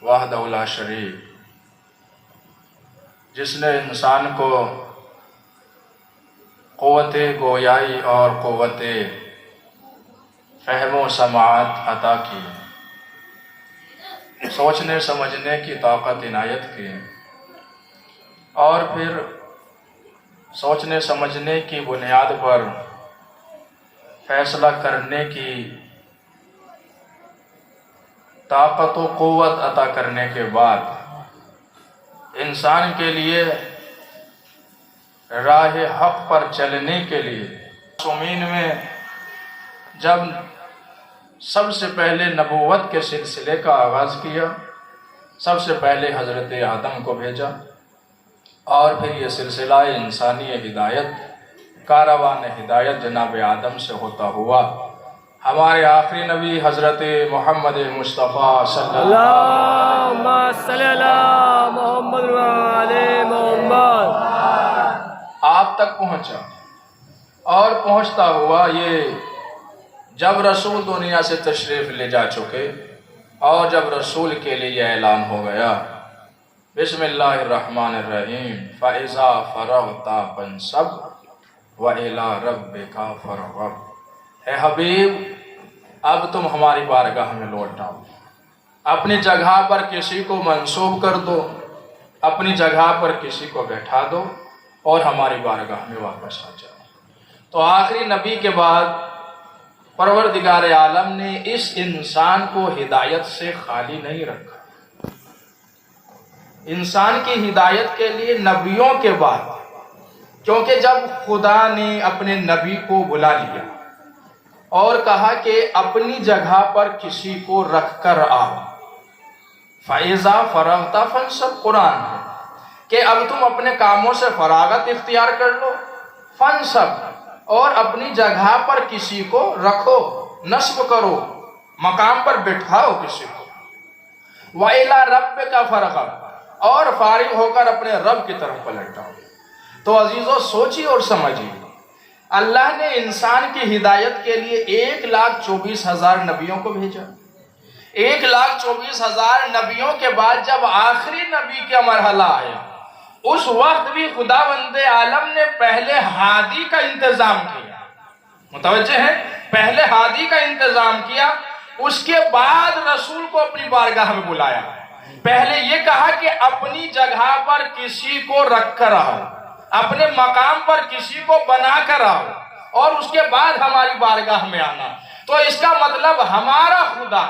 وحدہ لا شریک، جس نے انسان کو قوت گویائی اور قوت فہم و سماعت عطا کی، سوچنے سمجھنے کی طاقت عنایت کی، اور پھر سوچنے سمجھنے کی بنیاد پر فیصلہ کرنے کی طاقت و قوت عطا کرنے کے بعد انسان کے لیے راہ حق پر چلنے کے لیے معصومین میں جب سب سے پہلے نبوت کے سلسلے کا آغاز کیا، سب سے پہلے حضرت آدم کو بھیجا، اور پھر یہ سلسلہ انسانی ہدایت، کاروان ہدایت جناب آدم سے ہوتا ہوا ہمارے آخری نبی حضرت محمد مصطفیٰ صلی اللہم صلی علی محمد وعلی محمد آپ تک پہنچا، اور پہنچتا ہوا یہ جب رسول دنیا سے تشریف لے جا چکے، اور جب رسول کے لیے یہ اعلان ہو گیا، بسم اللہ الرحمن الرحیم، فَإِذَا فَرَغْتَ فَانْصَبْ وَإِلَىٰ رَبِّكَ فَارْغَب۔ اے حبیب، اب تم ہماری بارگاہ میں لوٹ آؤ، اپنی جگہ پر کسی کو منسوب کر دو، اپنی جگہ پر کسی کو بیٹھا دو، اور ہماری بارگاہ میں واپس آ جاؤ۔ تو آخری نبی کے بعد پروردگار عالم نے اس انسان کو ہدایت سے خالی نہیں رکھا۔ انسان کی ہدایت کے لیے نبیوں کے بعد، کیونکہ جب خدا نے اپنے نبی کو بلا لیا اور کہا کہ اپنی جگہ پر کسی کو رکھ کر آؤ، فَإِذَا فَرَغْتَ فَانْصَبْ، قرآن ہے کہ اب تم اپنے کاموں سے فراغت اختیار کر لو، فَانْصَبْ، اور اپنی جگہ پر کسی کو رکھو، نصب کرو، مقام پر بٹھاؤ کسی کو، وَإِلَىٰ رَبِّكَ فَارْغَب، اور فارغ ہو کر اپنے رب کی طرف پلٹ جاؤ۔ تو عزیزو، سوچی اور سمجھی، اللہ نے انسان کی ہدایت کے لیے 1,24,000 نبیوں کو بھیجا۔ 1,24,000 نبیوں کے بعد جب آخری نبی کا مرحلہ آیا، اس وقت بھی خداوند عالم نے پہلے ہادی کا انتظام کیا، متوجہ ہے، پہلے ہادی کا انتظام کیا، اس کے بعد رسول کو اپنی بارگاہ میں بلایا۔ پہلے یہ کہا کہ اپنی جگہ پر کسی کو رکھ کر آؤ، اپنے مقام پر کسی کو بنا کر آؤ، اور اس کے بعد ہماری بارگاہ میں آنا۔ تو اس کا مطلب ہمارا خدا،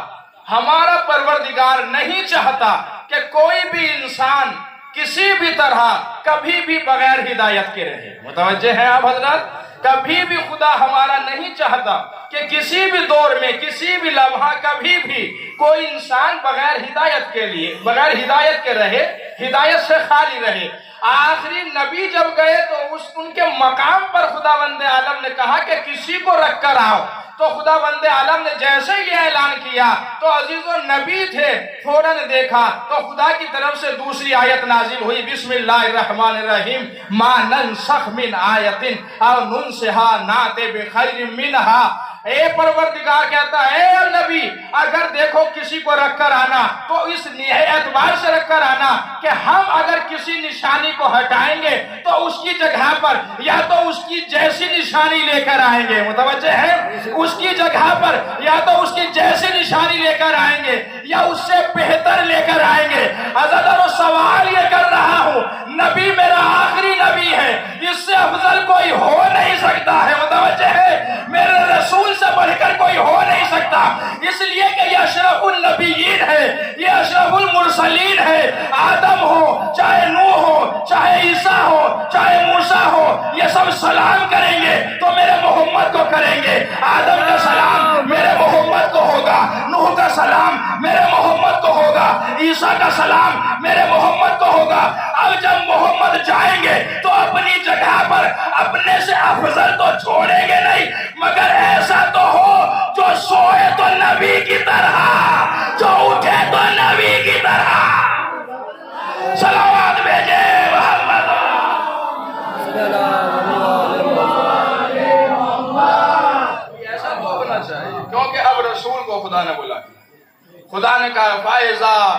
ہمارا پروردگار نہیں چاہتا کہ کوئی بھی انسان کسی بھی طرح کبھی بھی بغیر ہدایت کے رہے۔ متوجہ ہیں آپ حضرات؟ کبھی بھی خدا ہمارا نہیں چاہتا کہ کسی بھی دور میں، کسی بھی لمحہ، کبھی بھی کوئی انسان بغیر ہدایت کے رہے، ہدایت سے خالی رہے۔ آخری نبی جب گئے تو ان کے مقام پر خداوند عالم نے کہا کہ کسی کو رکھ کر آؤ، تو خداوند عالم نے جیسے یہ اعلان کیا تو عزیزو نبی تھے، فوراً دیکھا تو خدا کی طرف سے دوسری آیت نازل ہوئی، بسم اللہ الرحمن الرحیم، ما ننسخ من آیت او ننسها نأتی بخیر منها۔ اے پروردگار کہتا ہے، اے نبی، اگر دیکھو کسی کو رکھ کر آنا تو اس اعتبار سے رکھ کر آنا کہ ہم اگر کسی نشانی کو ہٹائیں گے تو اس کی جگہ پر یا تو اس کی جیسی نشانی لے کر آئیں گے، متوجہ ہے، اس کی جگہ پر یا تو اس کی جیسی نشانی لے کر آئیں گے یا اس سے بہتر لے کر آئیں گے۔ حضرت سوال یہ کر رہا ہوں، نبی میرا آخری نبی ہے، اس سے افضل کوئی ہو نہیں سکتا ہے، متوجہ ہے، میرے رسول سے بڑھ کر کوئی ہو نہیں سکتا، اس لیے کہ یہ اشرف النبیین ہے، یہ اشرف المرسلین ہے۔ آدم ہو، چاہے نوح ہو، چاہے عیسیٰ ہو، چاہے موسیٰ ہو، یہ سب سلام کریں گے تو میرے محمد کو کریں گے۔ آدم کا سلام میرے محمد کو ہوگا، نوح کا سلام میرے محمد کو ہوگا، عیسیٰ کا سلام میرے محمد کو ہوگا۔ اب جب محمد جائیں گے تو اپنی جگہ پر اپنے سے افضل تو چھوڑیں گے نہیں، مگر ایسا تو ہو جو سوئے تو نبی کی طرح، جو اٹھے تو نبی کی طرح۔ صلوات بھیجے محمد۔ ایسا تو ہونا چاہیے، کیونکہ اب رسول کو خدا نے بلا، خدا نے کہا فَإِذَا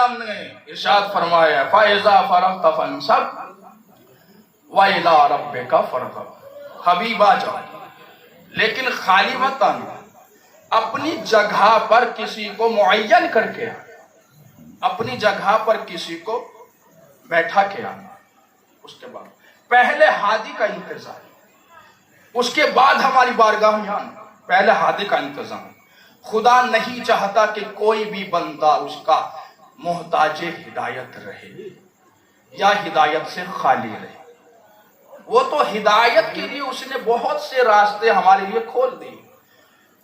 عالم نے ارشاد فرمایا فَإِذَا فَرَغْتَ فَانْصَبْ وَإِلَىٰ رَبِّكَ فَارْغَب، حبیب آ جاؤ لیکن خالی مت آنا، اپنی جگہ پر کسی کو معین کر کے آنا، اپنی جگہ پر کسی کو بیٹھا کے آنا، اس کے بعد پہلے ہادی کا انتظام، اس کے بعد ہماری بارگاہ میں آنا، پہلے ہادی کا انتظام۔ خدا نہیں چاہتا کہ کوئی بھی بندہ اس کا محتاج ہدایت رہے یا ہدایت سے خالی رہے، وہ تو ہدایت کے لیے اس نے بہت سے راستے ہمارے لیے کھول دیے،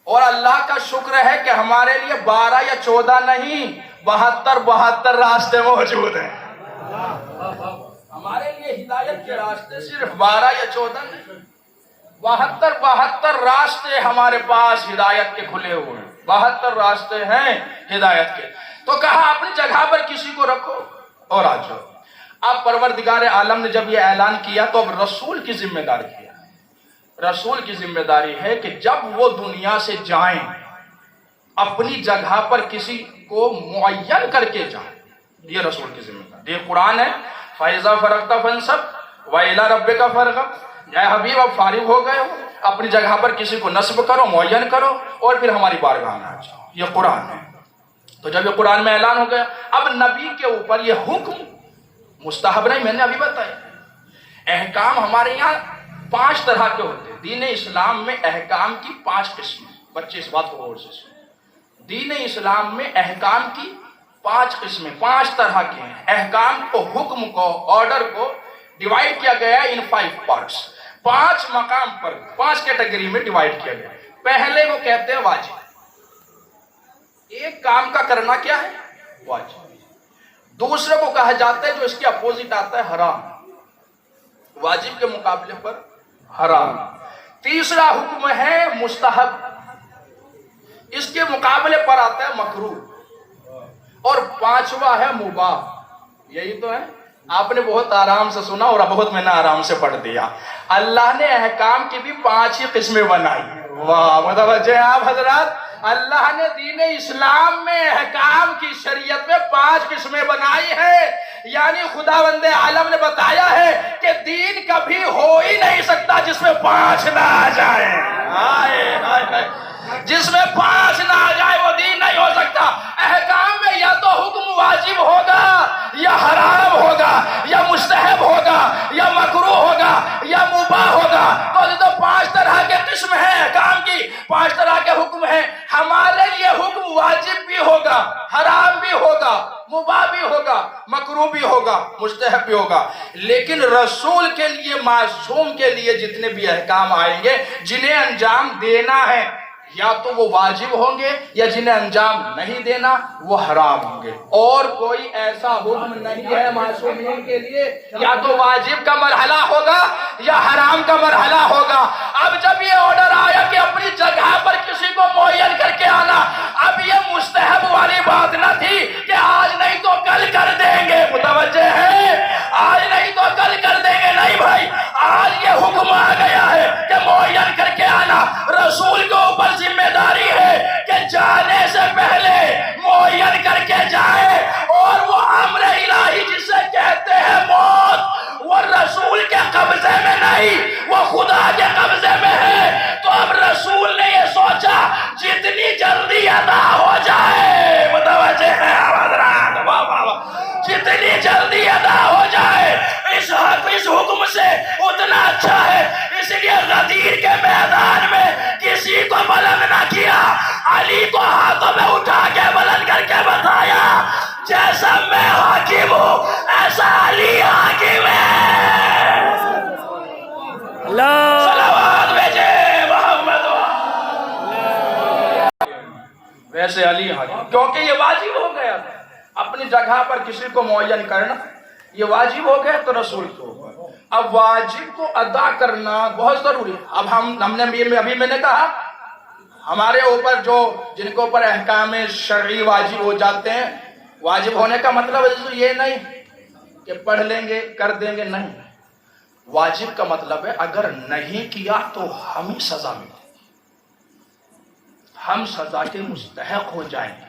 اور اللہ کا شکر ہے کہ ہمارے لیے 12 یا 14 نہیں 72 راستے موجود ہیں۔ ہمارے لیے ہدایت کے راستے صرف 12 یا 14 نہیں، 72 راستے ہمارے پاس ہدایت کے کھلے ہوئے ہیں، 72 راستے ہیں ہدایت کے۔ تو کہا اپنی جگہ پر کسی کو رکھو اور آ جاؤ۔ اب پروردگار عالم نے جب یہ اعلان کیا تو اب رسول کی ذمہ داری کیا؟ رسول کی ذمہ داری ہے کہ جب وہ دنیا سے جائیں اپنی جگہ پر کسی کو معین کر کے جائیں، یہ رسول کی ذمہ داری۔ یہ قرآن ہے فَإِذَا فَرَغْتَ فَانْصَبْ وَإِلَىٰ رَبِّكَ فَارْغَب، اے حبیب اب فارغ ہو گئے ہو، اپنی جگہ پر کسی کو نصب کرو، معین کرو، اور پھر ہماری بارگاہ میں آ جاؤ، یہ قرآن ہے۔ تو جب یہ قرآن میں اعلان ہو گیا، اب نبی کے اوپر یہ حکم مستحب نہیں، میں نے ابھی بتایا احکام ہمارے یہاں 5 طرح کے ہوتے ہیں۔ دین اسلام میں احکام کی 5 قسمیں، بچے اس بات کو غور سے سنیں، دین اسلام میں احکام کی 5 قسمیں، 5 طرح کے ہیں۔ احکام کو، حکم کو، آرڈر کو ڈیوائیڈ کیا گیا ہے ان 5 پارٹس، 5 مقام پر 5 کیٹیگری میں ڈیوائیڈ کیا گیا۔ پہلے وہ کہتے ہیں واجب، ایک کام کا کرنا کیا ہے؟ واجب۔ دوسرے کو کہا جاتا ہے جو اس کے اپوزٹ آتا ہے حرام، واجب کے مقابلے پر حرام۔ تیسرا حکم ہے مستحب، اس کے مقابلے پر آتا ہے مکروہ، اور 5واں ہے مباح۔ یہی تو ہے، آپ نے بہت آرام سے سنا اور بہت میں نے آرام سے پڑھ دیا۔ اللہ نے احکام کی بھی 5 ہی قسمیں بنائی۔ واہ، متوجہ ہیں آپ حضرات؟ اللہ نے دین اسلام میں احکام کی شریعت میں 5 قسمیں بنائی ہیں، یعنی خداوند عالم نے بتایا ہے کہ دین کبھی ہو ہی نہیں سکتا جس میں 5 نہ آ جائے، جس میں 5 نہ آ جائے وہ دین نہیں ہو سکتا۔ احکام میں یا تو حکم واجب ہوگا یا حرام ہوگا یا مستحب ہوگا یا مکروہ ہوگا یا مباح ہوگا۔ تو یہ تو 5 طرح کے قسم ہیں احکام کی، 5 طرح کے حکم ہیں۔ ہمارے لیے حکم واجب بھی ہوگا، حرام بھی ہوگا، مباح بھی ہوگا، مکروہ بھی ہوگا، مستحب بھی ہوگا، لیکن رسول کے لیے، معصوم کے لیے جتنے بھی احکام آئیں گے جنہیں انجام دینا ہے، یا تو وہ واجب ہوں گے یا جنہیں انجام نہیں دینا وہ حرام ہوں گے۔ اور کوئی ایسا حکم نہیں ہے معصومین کے لیے، یا تو واجب کا مرحلہ ہوگا یا حرام کا مرحلہ ہوگا۔ اب جب یہ آرڈر آیا کہ اپنی جگہ پر کسی کو معین کر کے آنا، اب یہ مستحب والی بات نہ تھی کہ آج نہیں تو کل کر دیں گے، متوجہ ہے؟ آج نہیں تو کل کر دیں گے، نہیں بھائی، آج یہ حکم آ گیا ہے کہ معین کر کے آنا۔ رسول کے اوپر ذمہ داری ہے کہ جانے سے پہلے معین کر کے جائے، اور وہ امر الہی جسے کہتے ہیں موت، وہ رسول کے قبضے میں نہیں، وہ خدا کے قبضے میں ہے۔ تو اب رسول نے یہ سوچا جتنی جلدی ادا ہو جائے، متوجہ ہے حضرات، جتنی جلدی ادا ہو جائے اس حکم سے اتنا اچھا ہے۔ اس لیے غدیر کے میدان میں کسی کو بلند نہ کیا، علی کو ہاتھوں میں اٹھا کے بلند کر کے بتایا جیسا میں حاکم ہوں ایسا علی حاکم ہے۔ صلوات بھیجے محمد، ویسے علی حاکم، کیونکہ یہ واجب ہو گیا تھا اپنی جگہ پر کسی کو معین کرنا، یہ واجب ہو گیا تو رسول کے اوپر اب واجب کو ادا کرنا بہت ضروری ہے۔ اب ہم نے ابھی میں نے کہا ہمارے اوپر جو جن کے اوپر احکام شرعی واجب ہو جاتے ہیں، واجب ہونے کا مطلب یہ نہیں کہ پڑھ لیں گے کر دیں گے، نہیں، واجب کا مطلب ہے اگر نہیں کیا تو ہمیں سزا ملے، ہم سزا کے مستحق ہو جائیں گے۔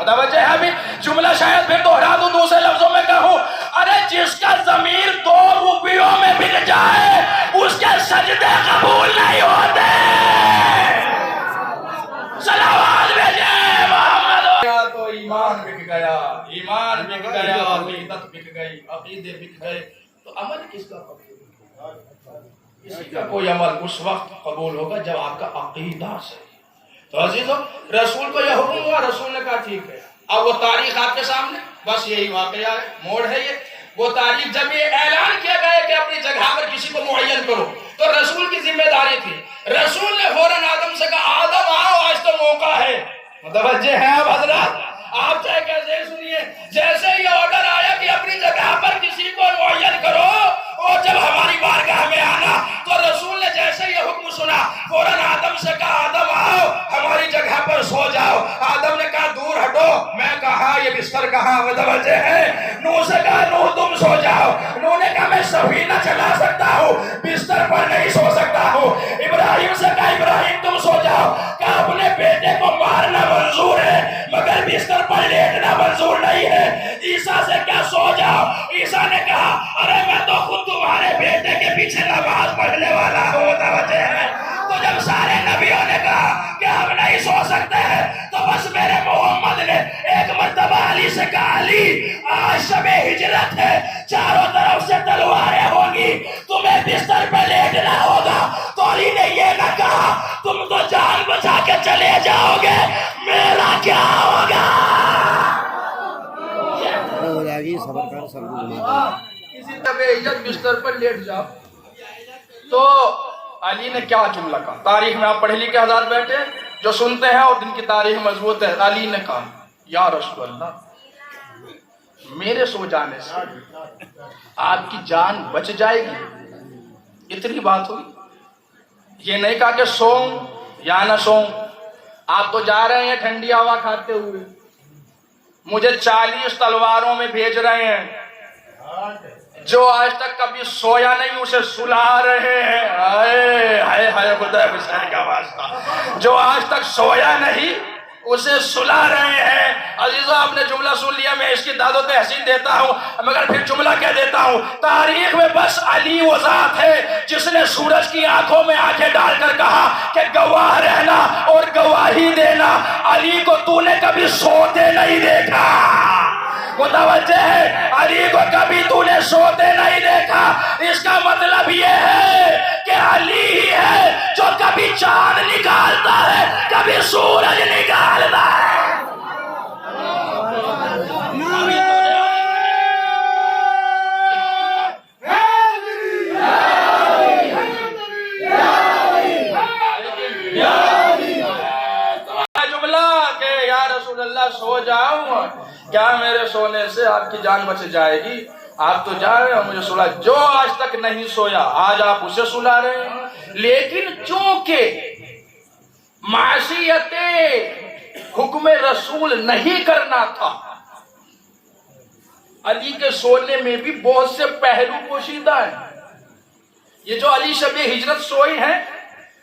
متوجہ ہے؟ ابھی جملہ شاید پھر دوہرا دوں دوسرے لفظوں میں کہوں، ارے جس کا ضمیر 2 روپیوں میں بک جائے اس کے سجدے قبول نہیں ہوتے۔ صلوات بھیجیں محمد۔ تو ایمان بک گیا، ایمان بک گیا، عقیدت بک گئی، عقیدے بک گئے، تو عمل کس کا قبول ہوگا؟ کسی کا کوئی عمل اس وقت قبول ہوگا جب آپ کا عقیدہ سے۔ تو عزیزو، رسول کو یہ حکم ہوا، رسول نے کہا ٹھیک ہے۔ اب وہ تاریخ آپ کے سامنے، بس یہی واقعہ ہے، موڑ ہے یہ۔ وہ تاریخ جب یہ اعلان کیا گیا کہ اپنی جگہ پر کسی کو معین کرو، تو رسول کی ذمہ داری تھی۔ رسول نے فوراً آدم سے کہا آدم آؤ، آج تو موقع ہے۔ متوجہ ہیں آپ حضرات؟ آپ چاہے کیسے سنیے، جیسے یہ آرڈر آیا کہ اپنی جگہ پر کسی کو معین کرو، اور جب ہماری بارگاہ میں آنا، تو رسول نے جیسے یہ حکم سنا فوراً آدم سے کہا آدم آؤ، ہماری جگہ پر سو جاؤ۔ آدم نے کہا دور ہٹو، میں کہا یہ بستر کہاں؟ متوجہ ہے؟ نوح سے کہا نوح تم سو جاؤ۔ نوح نے کہا میں سفینہ چلا سکتا ہوں، بستر پر نہیں سو سکتا ہوں۔ ابراہیم سے کہا ابراہیم تم سو جاؤ، کہا اپنے بیٹے کو مارنا منظور ہے مگر بستر پر لیٹنا منظور نہیں ہے۔ عیسیٰ سے کہا سو جاؤ، عیسیٰ نے کہا ارے میں تو خود تمہارے بیٹے کے پیچھے نماز پڑھنے والا ہوں۔ متوجہ ہے؟ تو جب سارے نبیوں نے کہا کہ ہم نہیں سو سکتے ہیں، تو بس میرے محمد نے ایک مرتبہ علی سے کہا علی آج شب ہجرت ہے، چاروں طرف سے تلواریں ہوں گی، تمہیں بستر پہ لیٹنا ہوگا۔ تو علی نے یہ نہ کہا تم تو جان بچا کے چلے جاؤ گے، میرا کیا ہوگا؟ کسی طرح عزت بستر پر لیٹ جاؤ۔ تو علی نے کیا جملہ کہا؟ تاریخ میں آپ پڑھ لکھے حضرات بیٹھے جو سنتے ہیں اور جن کی تاریخ مضبوط ہے۔ علی نے کہا یا رسول اللہ، میرے سو جانے سے آپ کی جان بچ جائے گی، اتنی بات ہوئی۔ یہ نہیں کہا کہ سوؤں یا نہ سوؤں، آپ تو جا رہے ہیں ٹھنڈی ہوا کھاتے ہوئے، مجھے 40 تلواروں میں بھیج رہے ہیں، جو آج تک کبھی سویا نہیں اسے سلا رہے ہیں۔ ہائے ہائے خدا حسین کا واسطہ، جو آج تک سویا نہیں اسے سلا رہے ہیں۔ عزیزہ آپ نے جملہ سن لیا، میں اس کی داد و تحسین دیتا ہوں مگر پھر جملہ کہہ دیتا ہوں۔ تاریخ میں بس علی وہ ذات ہے جس نے سورج کی آنکھوں میں آنکھیں ڈال کر کہا کہ گواہ رہنا اور گواہی دینا، علی کو تو نے کبھی سوتے نہیں دیکھا۔ متوجہ ہے؟ علی کو کبھی تو نے سوتے نہیں دیکھا۔ اس کا مطلب یہ ہے کہ علی ہی ہے جو کبھی چاند نکالتا ہے، کبھی سورج نکالتا ہے۔ سو جاؤں، کیا میرے سونے سے آپ کی جان بچ جائے گی؟ آپ تو جا رہے ہو مجھے سلا، جو آج تک نہیں سویا آج آپ اسے سلا رہے ہیں۔ لیکن چونکہ معصیت حکم رسول نہیں کرنا تھا، علی کے سونے میں بھی بہت سے پہلو پوشیدہ ہیں۔ یہ جو علی شب ہجرت سوئی ہیں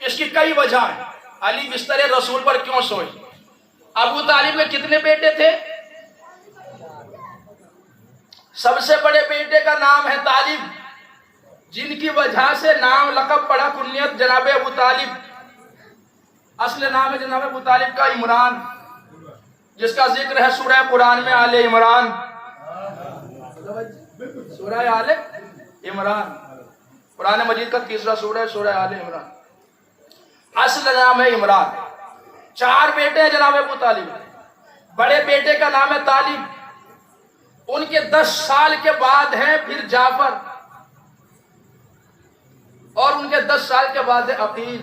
اس کی کئی وجہ ہیں۔ علی بستر رسول پر کیوں سوئی؟ ابو طالب کے کتنے بیٹے تھے؟ سب سے بڑے بیٹے کا نام ہے طالب، جن کی وجہ سے نام لقب پڑا کنیت جناب ابو طالب۔ اصل نام ہے جناب ابو طالب کا عمران، جس کا ذکر ہے سورہ قرآن میں آل عمران۔ سورہ آل عمران قرآن مجید کا تیسرا سورہ ہے، سورہ آل عمران۔ اصل نام ہے عمران۔ 4 بیٹے ہیں جناب ابو طالب۔ بڑے بیٹے کا نام ہے طالب، ان کے 10 سال کے بعد ہیں پھر جعفر، اور ان کے 10 سال کے بعد ہے عقیل،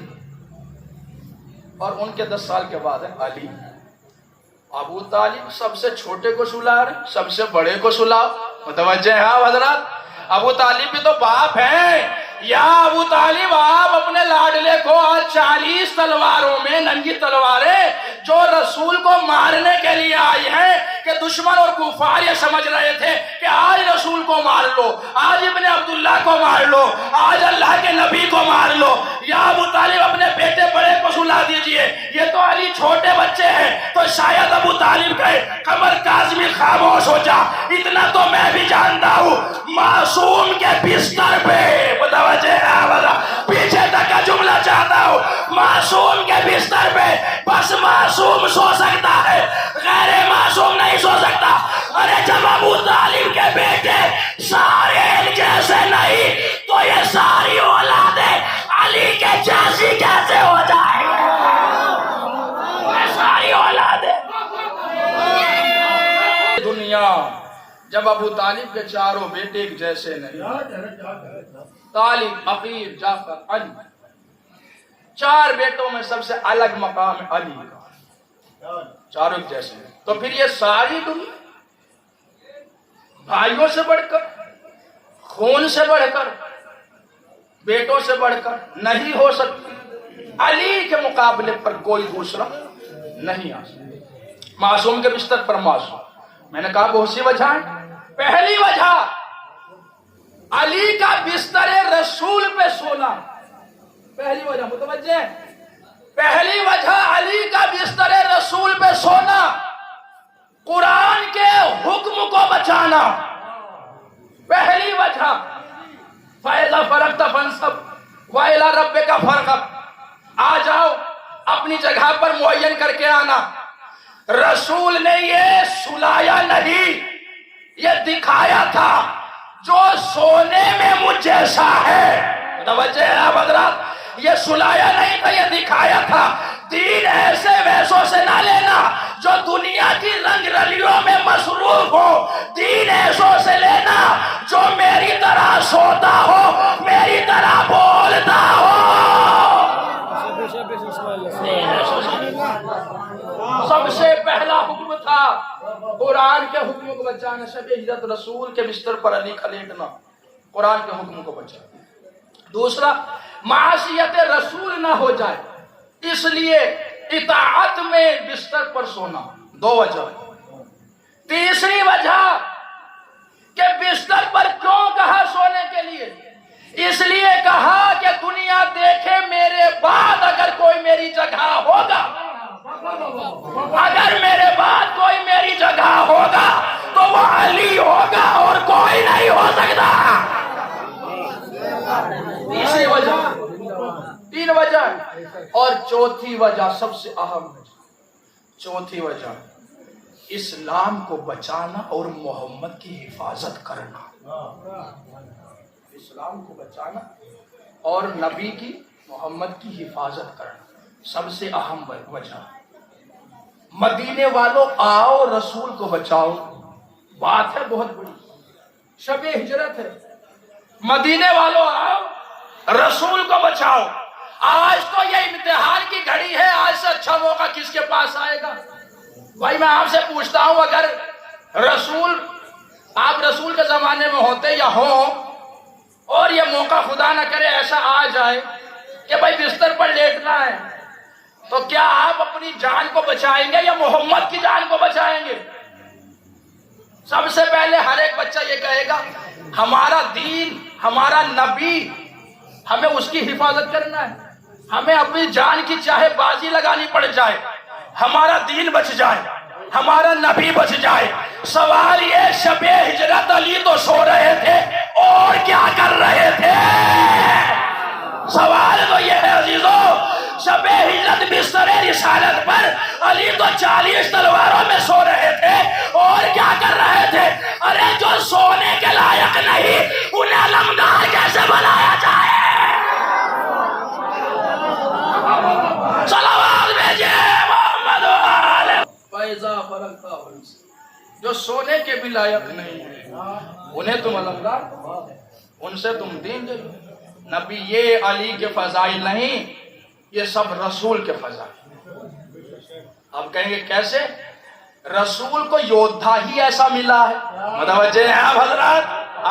اور ان کے 10 سال کے بعد ہے علی۔ ابو طالب سب سے چھوٹے کو سلا رہے، سب سے بڑے کو سلاؤ۔ متوجہ ہیں آپ حضرات؟ ابو طالب بھی تو باپ ہیں۔ یا ابو طالب آپ اپنے لاڈلے کو آج 40 تلواروں میں، ننگی تلواریں جو رسول کو مارنے کے لیے آئی ہیں، کہ دشمن اور کفار یہ سمجھ رہے تھے کہ آج رسول کو مار لو، آج ابن عبداللہ کو مار لو، آج اللہ کے نبی کو مار لو، یا ابو طالب اپنے بیٹے بڑے کو سلا دیجئے، یہ تو علی چھوٹے بچے ہیں، تو شاید ابو طالب کہے قمر کاظمی خاموش ہو جا، اتنا تو میں بھی جانتا ہوں معصوم کے بستر پہ، متوجہ ہے، پیچھے تک کا جملہ چاہتا ہوں، معصوم کے بستر پہ بس معصوم سو سکتا ہے، غیر معصوم نہیں سو سکتا۔ ارے جب ابو طالب کے بیٹے سارے ایک جیسے نہیں تو یہ ساری اولادیں علی کے جیسی کیسے ہو جائے گی؟ یہ ساری اولادیں دنیا جب ابو طالب کے چاروں بیٹے ایک جیسے نہیں، طالب، عقیل، جعفر، علی، چار بیٹوں میں سب سے الگ مقام ہے علی کا، چاروں ایک جیسے ہیں، تو پھر یہ ساری دنیا بھائیوں سے بڑھ کر، خون سے بڑھ کر، بیٹوں سے بڑھ کر نہیں ہو سکتی، علی کے مقابلے پر کوئی دوسرا نہیں آ سکتا، معصوم کے بستر پر معصوم۔ میں نے کہا بہت سی وجہ ہے، پہلی وجہ علی کا بستر رسول پہ سونا، پہلی وجہ متوجہ ہے، پہلی وجہ علی کا بستر رسول پہ سونا، قرآن کے حکم کو بچانا، پہلی وجہ فَإِذَا فَرَغْتَ فَانْصَبْ وَإِلَىٰ رَبِّكَ فَارْغَب، آ جاؤ اپنی جگہ پر معین کر کے آنا۔ رسول نے یہ سلایا نہیں، یہ دکھایا تھا جو سونے میں مجھ جیسا ہے، متوجہ ہے آپ حضرات، یہ سلایا نہیں تھا، یہ دکھایا تھا۔ دین ایسے ویسوں سے نہ لینا جو دنیا کی رنگ رلیوں میں مصروف ہو، دین ایسوں سے لینا جو میری طرح سوتا ہو، میری طرح بولتا ہو۔ سب سے پہلا حکم تھا قرآن کے حکم کو بچانا، شب ہجرت رسول کے بستر پر علی کا لیٹنا، قرآن کے حکم کو بچانا۔ دوسرا معصیت رسول نہ ہو جائے، اس لیے اطاعت میں بستر پر سونا، دو وجہ۔ تیسری وجہ کہ بستر پر کیوں کہا سونے کے لیے؟ اس لیے کہا کہ دنیا دیکھے میرے بعد اگر کوئی میری جگہ ہوگا، اگر میرے بعد کوئی میری جگہ ہوگا تو وہ علی ہوگا اور کوئی نہیں ہو سکتا۔ تیسری وجہ، تین وجہ، اور چوتھی وجہ سب سے اہم وجہ، چوتھی وجہ اسلام کو بچانا اور محمد کی حفاظت کرنا، اسلام کو بچانا اور نبی کی، محمد کی حفاظت کرنا سب سے اہم وجہ۔ مدینے والوں آؤ رسول کو بچاؤ، بات ہے بہت بڑی، شب ہجرت ہے، مدینے والوں آؤ رسول کو بچاؤ۔ آج تو یہ امتحان کی گھڑی ہے، آج سے اچھا موقع کس کے پاس آئے گا؟ بھائی میں آپ سے پوچھتا ہوں، اگر رسول، آپ رسول کے زمانے میں ہوتے یا ہوں اور یہ موقع خدا نہ کرے ایسا آ جائے کہ بھائی بستر پر لیٹنا ہے، تو کیا آپ اپنی جان کو بچائیں گے یا محمد کی جان کو بچائیں گے؟ سب سے پہلے ہر ایک بچہ یہ کہے گا ہمارا دین، ہمارا نبی، ہمیں اس کی حفاظت کرنا ہے، ہمیں اپنی جان کی چاہے بازی لگانی پڑ جائے، ہمارا دین بچ جائے، ہمارا نبی بچ جائے۔ سوال یہ شب ہجرت علی تو سو رہے تھے اور کیا کر رہے تھے؟ سوال تو یہ ہے عزیزو، شب ہجرت بستر رسالت پر علی تو 40 تلواروں میں سو رہے تھے اور کیا کر رہے تھے؟ ارے جو سونے کے لائق نہیں انہیں علمدار کیسے بنایا جائے؟ صلوات بھیجئے محمد والے۔ فَإِذَا فَرَغْتَ فَانْصَبْ، جو سونے کے بھی لائق نہیں ہیں انہیں تم علمدار، ان سے تم دین دے۔ نبی یہ علی کے فضائل نہیں، یہ سب رسول کے فضائل۔ آپ کہیں گے کیسے؟ رسول کو یودھا ہی ایسا ملا ہے، متوجہ ہیں آپ حضرات؟